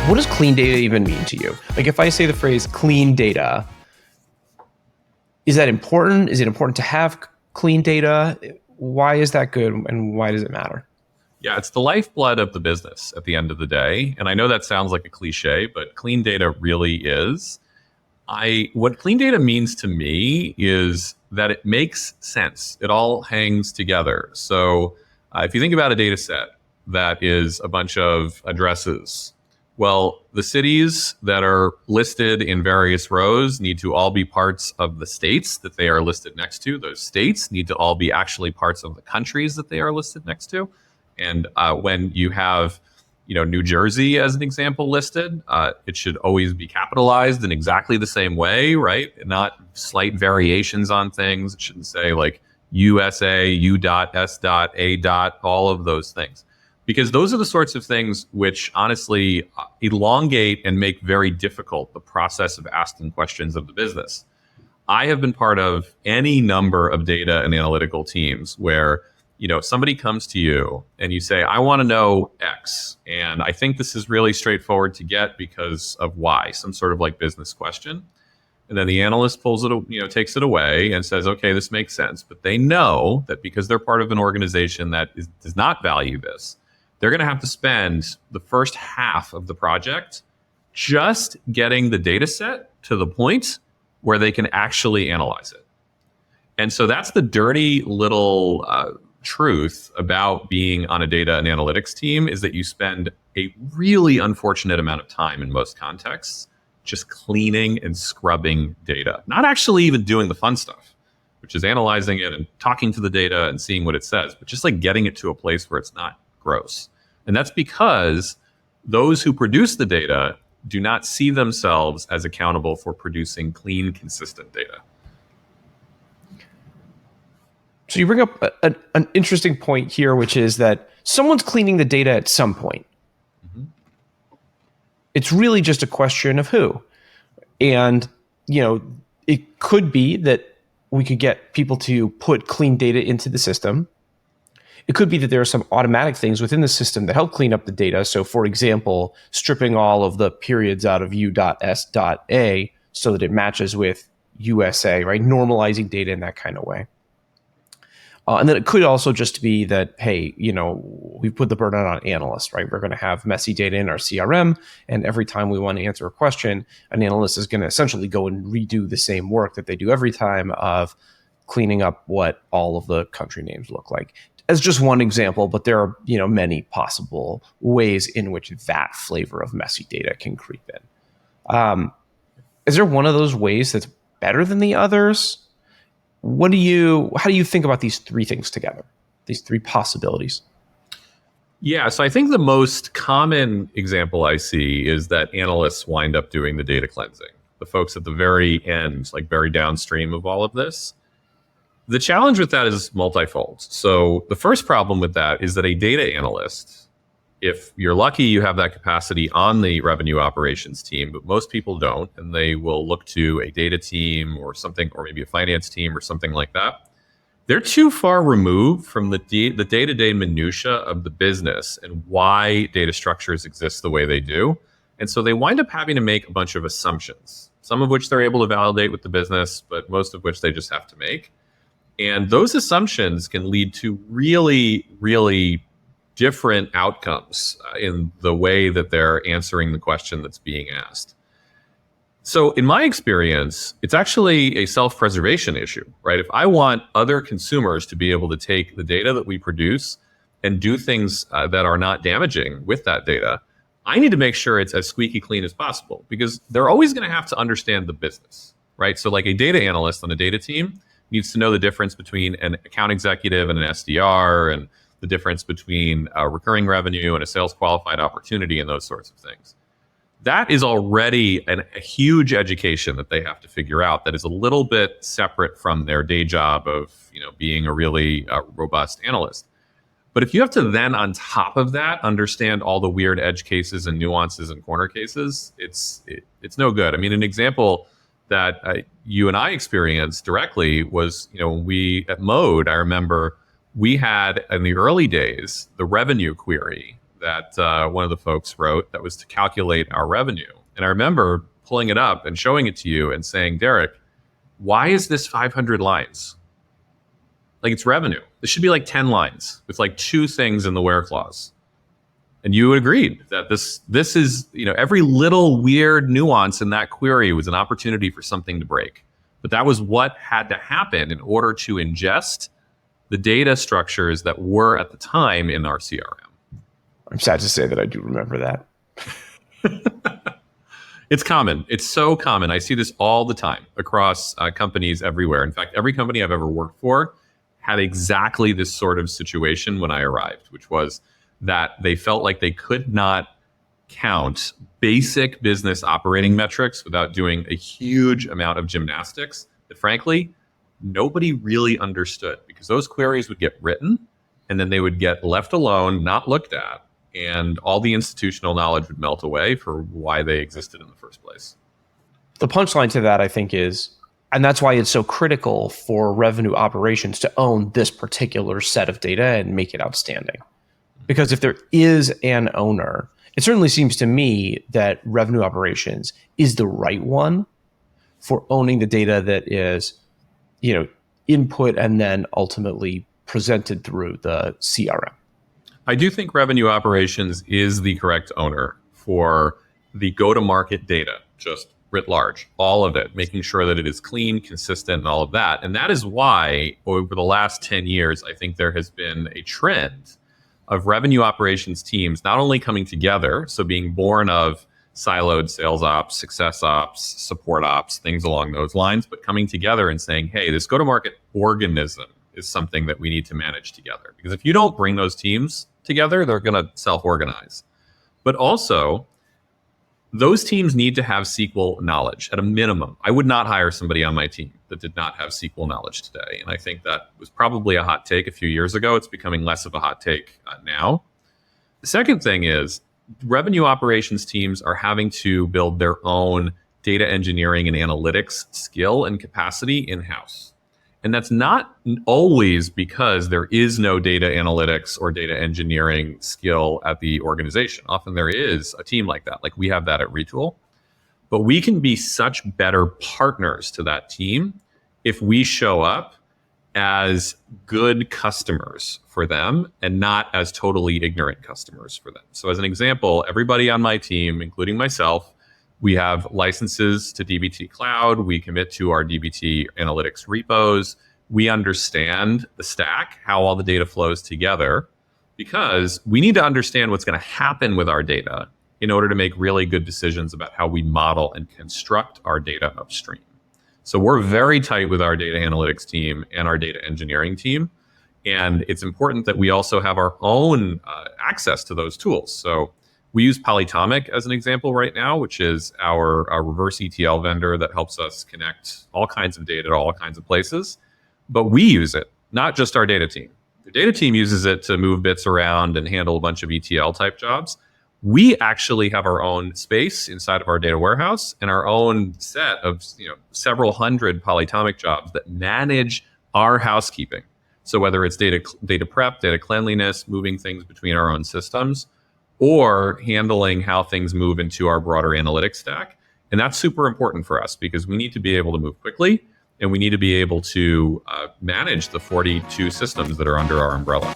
What does clean data even mean to you? Like if I say the phrase clean data, is that important? Is it important to have clean data? Why is that good and why does it matter? Yeah, it's the lifeblood of the business at the end of the day. And I know that sounds like a cliche, but clean data really is. What clean data means to me is that it makes sense. It all hangs together. So if you think about a data set that is a bunch of addresses, well, the cities that are listed in various rows need to all be parts of the states that they are listed next to. Those states need to all be actually parts of the countries that they are listed next to. And when you have, New Jersey as an example listed, it should always be capitalized in exactly the same way, right? Not slight variations on things. It shouldn't say like USA, U dot, S dot, A dot, all of those things. Because those are the sorts of things which honestly elongate and make very difficult the process of asking questions of the business. I have been part of any number of data and analytical teams where somebody comes to you and you say, I want to know X. And I think this is really straightforward to get because of Y, some sort of like business question. And then the analyst pulls it, takes it away and says, okay, this makes sense. But they know that because they're part of an organization that does not value this, they're going to have to spend the first half of the project just getting the data set to the point where they can actually analyze it. And so that's the dirty little truth about being on a data and analytics team, is that you spend a really unfortunate amount of time in most contexts just cleaning and scrubbing data, not actually even doing the fun stuff, which is analyzing it and talking to the data and seeing what it says, but just like getting it to a place where it's not gross. And that's because those who produce the data do not see themselves as accountable for producing clean, consistent data. So you bring up an interesting point here, which is that someone's cleaning the data at some point. Mm-hmm. It's really just a question of who. And, it could be that we could get people to put clean data into the system. It could be that there are some automatic things within the system that help clean up the data. So, for example, stripping all of the periods out of U.S.A so that it matches with USA, right? Normalizing data in that kind of way. And then it could also just be that, hey, we put the burden on analysts, right? We're going to have messy data in our CRM. And every time we want to answer a question, an analyst is going to essentially go and redo the same work that they do every time of cleaning up what all of the country names look like. As just one example, but there are, many possible ways in which that flavor of messy data can creep in. Is there one of those ways that's better than the others? How do you think about these three things together, these three possibilities? Yeah, so I think the most common example I see is that analysts wind up doing the data cleansing, the folks at the very end, like very downstream of all of this. The challenge with that is multifold. So the first problem with that is that a data analyst, if you're lucky, you have that capacity on the revenue operations team, but most people don't, and they will look to a data team or something, or maybe a finance team or something like that. They're too far removed from the day-to-day minutia of the business and why data structures exist the way they do. And so they wind up having to make a bunch of assumptions, some of which they're able to validate with the business, but most of which they just have to make. And those assumptions can lead to really, really different outcomes in the way that they're answering the question that's being asked. So in my experience, it's actually a self-preservation issue, right? If I want other consumers to be able to take the data that we produce and do things that are not damaging with that data, I need to make sure it's as squeaky clean as possible, because they're always going to have to understand the business, right? So like a data analyst on a data team needs to know the difference between an account executive and an SDR, and the difference between recurring revenue and a sales qualified opportunity, and those sorts of things. That is already a huge education that they have to figure out, that is a little bit separate from their day job of being a really robust analyst. But if you have to then on top of that understand all the weird edge cases and nuances and corner cases, it's no good. I mean, an example that you and I experienced directly was, we at Mode, I remember we had in the early days the revenue query that one of the folks wrote that was to calculate our revenue. And I remember pulling it up and showing it to you and saying, Derek, why is this 500 lines? Like, it's revenue. This should be like 10 lines with like 2 things in the where clause. And you agreed that this is, every little weird nuance in that query was an opportunity for something to break. But that was what had to happen in order to ingest the data structures that were at the time in our CRM. I'm sad to say that I do remember that. It's common. It's so common. I see this all the time across companies everywhere. In fact, every company I've ever worked for had exactly this sort of situation when I arrived, which was that they felt like they could not count basic business operating metrics without doing a huge amount of gymnastics that, frankly, nobody really understood, because those queries would get written and then they would get left alone, not looked at, and all the institutional knowledge would melt away for why they existed in the first place. The punchline to that, I think, is, and that's why it's so critical for revenue operations to own this particular set of data and make it outstanding. Because if there is an owner, it certainly seems to me that revenue operations is the right one for owning the data that is, input and then ultimately presented through the CRM. I do think revenue operations is the correct owner for the go-to-market data, just writ large, all of it, making sure that it is clean, consistent, and all of that. And that is why over the last 10 years, I think there has been a trend of revenue operations teams not only coming together, so being born of siloed sales ops, success ops, support ops, things along those lines, but coming together and saying, hey, this go-to-market organism is something that we need to manage together. Because if you don't bring those teams together, they're going to self-organize. But also, those teams need to have SQL knowledge at a minimum. I would not hire somebody on my team that did not have SQL knowledge today. And I think that was probably a hot take a few years ago. It's becoming less of a hot take now. The second thing is revenue operations teams are having to build their own data engineering and analytics skill and capacity in-house. And that's not always because there is no data analytics or data engineering skill at the organization. Often there is a team like that, like we have that at Retool. But we can be such better partners to that team if we show up as good customers for them and not as totally ignorant customers for them. So as an example, everybody on my team, including myself, we have licenses to dbt Cloud. We commit to our dbt analytics repos. We understand the stack, how all the data flows together, because we need to understand what's going to happen with our data in order to make really good decisions about how we model and construct our data upstream. So we're very tight with our data analytics team and our data engineering team. And it's important that we also have our own access to those tools. So we use Polytomic as an example right now, which is our reverse ETL vendor that helps us connect all kinds of data to all kinds of places. But we use it, not just our data team. The data team uses it to move bits around and handle a bunch of ETL type jobs. We actually have our own space inside of our data warehouse and our own set of several hundred Polytomic jobs that manage our housekeeping. So whether it's data prep, data cleanliness, moving things between our own systems, or handling how things move into our broader analytics stack. And that's super important for us because we need to be able to move quickly and we need to be able to manage the 42 systems that are under our umbrella.